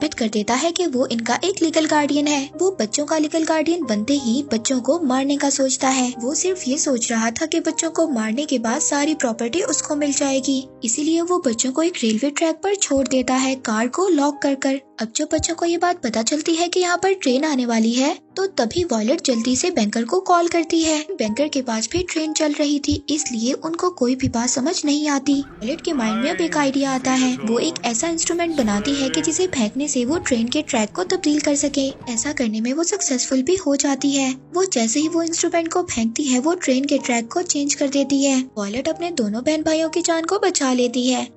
साबित कर देता है कि वो इनका एक लीगल गार्डियन है। वो बच्चों का लीगल गार्डियन बनते ही बच्चों को मारने का सोचता है। वो सिर्फ ये सोच रहा था कि बच्चों को मारने के बाद सारी प्रॉपर्टी उसको मिल जाएगी, इसीलिए वो बच्चों को एक रेलवे ट्रैक पर छोड़ देता है, कार को लॉक कर। अब जब बच्चों को ये बात पता चलती है कि यहाँ पर ट्रेन आने वाली है, तो तभी वॉयलेट जल्दी से बैंकर को कॉल करती है। बैंकर के पास भी ट्रेन चल रही थी, इसलिए उनको कोई भी बात समझ नहीं आती। वॉयलेट के माइंड में अब एक आइडिया आता है। वो एक ऐसा इंस्ट्रूमेंट बनाती है कि जिसे फेंकने से वो ट्रेन के ट्रैक को तब्दील कर सके। ऐसा करने में वो सक्सेसफुल भी हो जाती है। वो जैसे ही वो इंस्ट्रूमेंट को फेंकती है, वो ट्रेन के ट्रैक को चेंज कर देती है। वॉयलेट अपने दोनों बहन भाइयों की जान को बचा लेती है।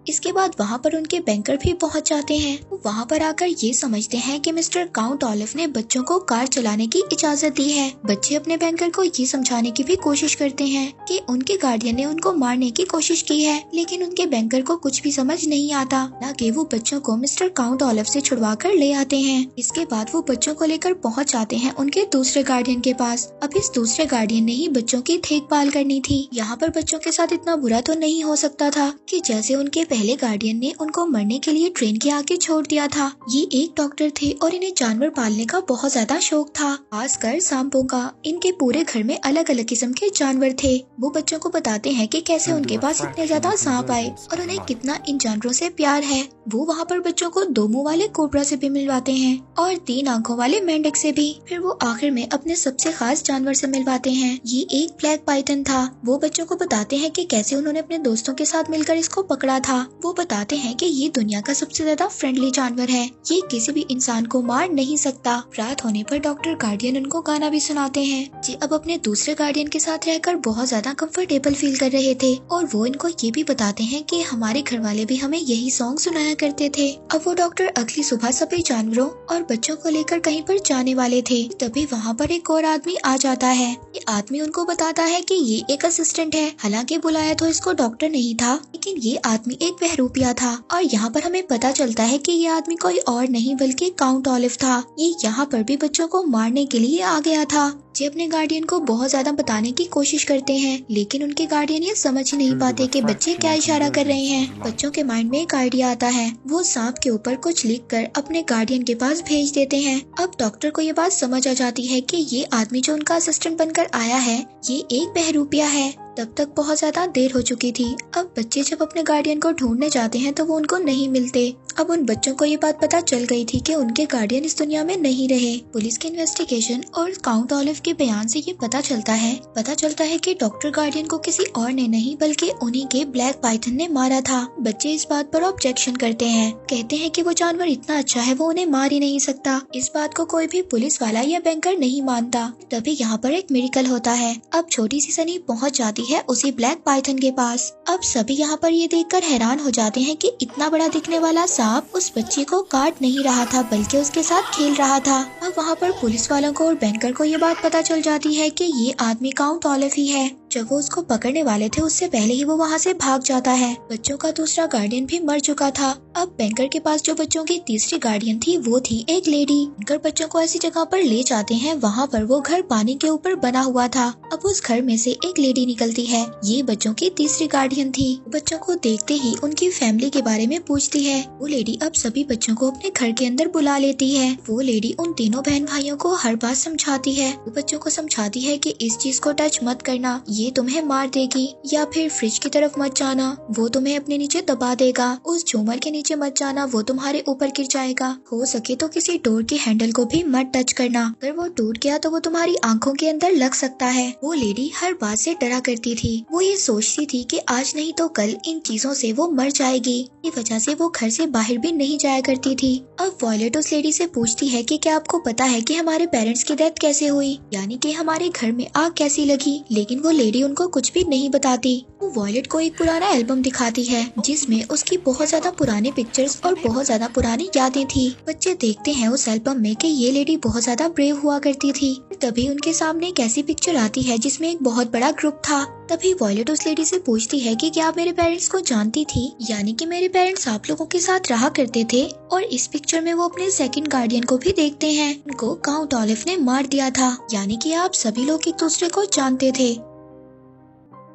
इसके बाद वहाँ पर उनके बैंकर भी पहुँच जाते हैं। वो वहाँ पर आकर ये समझते हैं कि मिस्टर काउंट ऑलिव ने बच्चों को कार चलाने की इजाजत दी है। बच्चे अपने बैंकर को ये समझाने की भी कोशिश करते हैं कि उनके गार्डियन ने उनको मारने की कोशिश की है, लेकिन उनके बैंकर को कुछ भी समझ नहीं आता। हालांकि वो बच्चों को मिस्टर काउंट ऑलिव से छुड़वा कर ले आते हैं। इसके बाद वो बच्चों को लेकर पहुँच जाते हैं उनके दूसरे गार्डियन के पास। अब इस दूसरे गार्डियन ने ही बच्चों की देखभाल करनी थी। यहाँ पर बच्चों के साथ इतना बुरा तो नहीं हो सकता था कि जैसे उनके पहले गार्डियन ने उनको मरने के लिए ट्रेन के आगे छोड़ दिया था। ये एक डॉक्टर थे और इन्हें जानवर पालने का बहुत ज्यादा शौक था, खासकर सांपों का। इनके पूरे घर में अलग अलग किस्म के जानवर थे। वो बच्चों को बताते हैं कि कैसे उनके पास इतने ज्यादा सांप आए और उन्हें कितना इन जानवरों से प्यार है। वो वहाँ पर बच्चों को 2 मुंह वाले कोबरा से भी मिलवाते हैं और 3 आंखों वाले मेंढक से भी। फिर वो आखिर में अपने सबसे खास जानवर से मिलवाते हैं। ये एक ब्लैक पाइथन था। वो बच्चों को बताते हैं कि कैसे उन्होंने अपने दोस्तों के साथ मिलकर इसको पकड़ा था। वो बताते हैं कि ये दुनिया का सबसे ज्यादा फ्रेंडली जानवर है। ये किसी भी इंसान को मार नहीं सकता। रात होने पर डॉक्टर गार्डियन उनको गाना भी सुनाते हैं। जी अब अपने दूसरे गार्डियन के साथ रहकर बहुत ज्यादा कंफर्टेबल फील कर रहे थे और वो इनको ये भी बताते हैं कि हमारे घर वाले भी हमें यही सॉन्ग सुनाया करते थे। अब वो डॉक्टर अगली सुबह सभी जानवरों और बच्चों को लेकर कहीं पर जाने वाले थे, तभी वहाँ पर एक और आदमी आ जाता है। ये आदमी उनको बताता है कि ये एक असिस्टेंट है। हालांकि बुलाया तो इसको डॉक्टर नहीं था, लेकिन ये आदमी एक बहरूपिया था। और यहाँ पर हमें पता चलता है कि ये आदमी कोई और नहीं बल्कि काउंट ऑलिव था। ये यहाँ पर भी बच्चों को मारने के लिए आ गया था। जे अपने गार्डियन को बहुत ज्यादा बताने की कोशिश करते हैं, लेकिन उनके गार्डियन ये समझ ही नहीं पाते कि बच्चे क्या इशारा कर रहे हैं। बच्चों के माइंड में एक आइडिया आता है। वो सांप के ऊपर कुछ लिखकर अपने गार्डियन के पास भेज देते हैं। अब डॉक्टर को ये बात समझ आ जाती है कि ये आदमी जो उनका असिस्टेंट बनकर आया है, ये एक बहरूपिया है। तब तक बहुत ज्यादा देर हो चुकी थी। अब बच्चे जब अपने गार्डियन को ढूंढने जाते हैं तो वो उनको नहीं मिलते। अब उन बच्चों को ये बात पता चल गई थी कि उनके गार्डियन इस दुनिया में नहीं रहे। पुलिस के इन्वेस्टिगेशन और काउंट ऑलिव के बयान से ये पता चलता है कि डॉक्टर गार्डियन को किसी और ने नहीं बल्कि उन्हीं के ब्लैक पाइथन ने मारा था। बच्चे इस बात पर ऑब्जेक्शन करते हैं, कहते हैं कि वो जानवर इतना अच्छा है, वो उन्हें मार ही नहीं सकता। इस बात को कोई भी पुलिस वाला या बैंकर नहीं मानता। तभी यहाँ पर एक मिरेकल होता है। अब छोटी सी सनी पहुँच जाती है उसी ब्लैक पाइथन के पास। अब सभी यहाँ पर ये देखकर हैरान हो जाते हैं कि इतना बड़ा दिखने वाला सांप उस बच्चे को काट नहीं रहा था बल्कि उसके साथ खेल रहा था। अब वहाँ पर पुलिस वालों को और बैंकर को ये बात पता चल जाती है कि ये आदमी काउंट ऑलिव ही है। जब वो उसको पकड़ने वाले थे उससे पहले ही वो वहाँ से भाग जाता है। बच्चों का दूसरा गार्डियन भी मर चुका था। अब बैंकर के पास जो बच्चों की तीसरी गार्डियन थी वो थी एक लेडी। बैंकर बच्चों को ऐसी जगह पर ले जाते हैं, वहाँ पर वो घर पानी के ऊपर बना हुआ था। अब उस घर में से एक लेडी निकलती है, ये बच्चों की तीसरी गार्डियन थी। बच्चों को देखते ही उनकी फैमिली के बारे में पूछती है। वो लेडी अब सभी बच्चों को अपने घर के अंदर बुला लेती है। वो लेडी उन तीनों बहन भाइयों को हर बात समझाती है। वो बच्चों को समझाती है कि इस चीज को टच मत करना, ये तुम्हें मार देगी, या फिर फ्रिज की तरफ मत जाना, वो तुम्हें अपने नीचे दबा देगा, उस झूमर के नीचे मत जाना, वो तुम्हारे ऊपर गिर जाएगा, हो सके तो किसी डोर के हैंडल को भी मत टच करना, अगर वो टूट गया तो वो तुम्हारी आंखों के अंदर लग सकता है। वो लेडी हर बात से डरा करती थी। वो ये सोचती थी कि आज नहीं तो कल इन चीजों से वो मर जाएगी। इस वजह से वो घर से बाहर भी नहीं जाया करती थी। अब वॉयलेट उस लेडी से पूछती है कि क्या आपको पता है कि हमारे पेरेंट्स की डेथ कैसे हुई, यानी कि हमारे घर में आग कैसी लगी, लेकिन वो लेडी उनको कुछ भी नहीं बताती। वो वॉयलेट को एक पुराना एल्बम दिखाती है जिसमें उसकी बहुत ज्यादा पुरानी पिक्चर्स और बहुत ज्यादा पुरानी यादें थी। बच्चे देखते हैं उस एल्बम में कि ये लेडी बहुत ज्यादा ब्रेव हुआ करती थी। तभी उनके सामने एक ऐसी पिक्चर आती है जिसमें एक बहुत बड़ा ग्रुप था। तभी वॉयलेट उस लेडी से पूछती है कि क्या आप मेरे पेरेंट्स को जानती थी, यानी कि मेरे पेरेंट्स आप लोगों के साथ रहा करते थे। और इस पिक्चर में वो अपने सेकंड गार्डियन को भी देखते हैं, उनको काउंट ऑलिव ने मार दिया था, यानी कि आप सभी लोग एक दूसरे को जानते थे।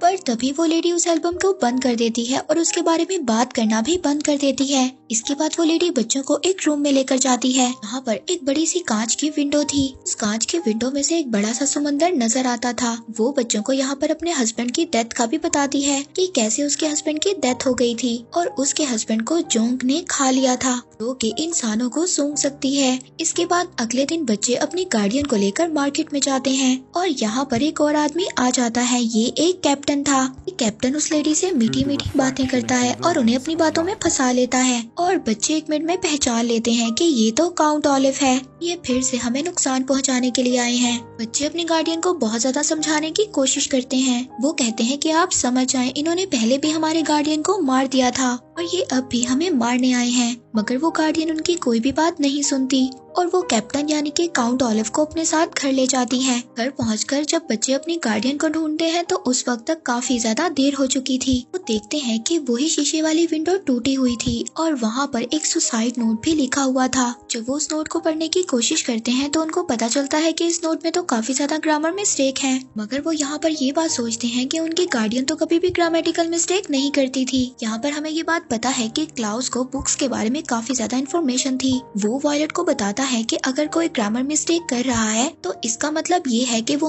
पर तभी वो लेडी उस एल्बम को बंद कर देती है और उसके बारे में बात करना भी बंद कर देती है। इसके बाद वो लेडी बच्चों को एक रूम में लेकर जाती है। यहाँ पर एक बड़ी सी कांच की विंडो थी। उस कांच की विंडो में से एक बड़ा सा समंदर नजर आता था। वो बच्चों को यहाँ पर अपने हस्बैंड की डेथ का भी बताती है कि कैसे उसके हस्बैंड की डेथ हो गई थी और उसके हस्बैंड को जोंक ने खा लिया था, जो कि इंसानों को सूंघ सकती है। इसके बाद अगले दिन बच्चे अपनी गार्डियन को लेकर मार्केट में जाते हैं और यहाँ पर एक और आदमी आ जाता है। ये एक कैप्टन था। कैप्टन उस लेडी से मीठी मीठी बातें करता है और उन्हें अपनी बातों में फंसा लेता है और बच्चे 1 मिनट में पहचान लेते हैं कि ये तो काउंट ऑलिव है। ये फिर से हमें नुकसान पहुंचाने के लिए आए हैं। बच्चे अपने गार्डियन को बहुत ज्यादा समझाने की कोशिश करते हैं। वो कहते हैं कि आप समझ जाएं, इन्होंने पहले भी हमारे गार्डियन को मार दिया था और ये अब भी हमें मारने आए हैं। मगर वो गार्डियन उनकी कोई भी बात नहीं सुनती और वो कैप्टन यानी कि काउंट ऑलिव को अपने साथ घर ले जाती है। घर पहुंचकर जब बच्चे अपनी गार्डियन को ढूंढते हैं तो उस वक्त तक काफी ज्यादा देर हो चुकी थी। वो देखते हैं कि वही शीशे वाली विंडो टूटी हुई थी और वहाँ पर एक सुसाइड नोट भी लिखा हुआ था। जब वो उस नोट को पढ़ने की कोशिश करते हैं तो उनको पता चलता है कि इस नोट में तो काफी ज्यादा ग्रामर मिस्टेक है। मगर वो यहाँ पर ये बात सोचते हैं कि उनकी गार्डियन तो कभी भी ग्रामेटिकल मिस्टेक नहीं करती थी। यहाँ पर हमें ये बात पता है कि क्लाउस को बुक्स के बारे में काफी ज्यादा इन्फॉर्मेशन थी। वो वायलेट को बताता है कि अगर कोई ग्रामर मिस्टेक कर रहा है तो इसका मतलब ये है कि वो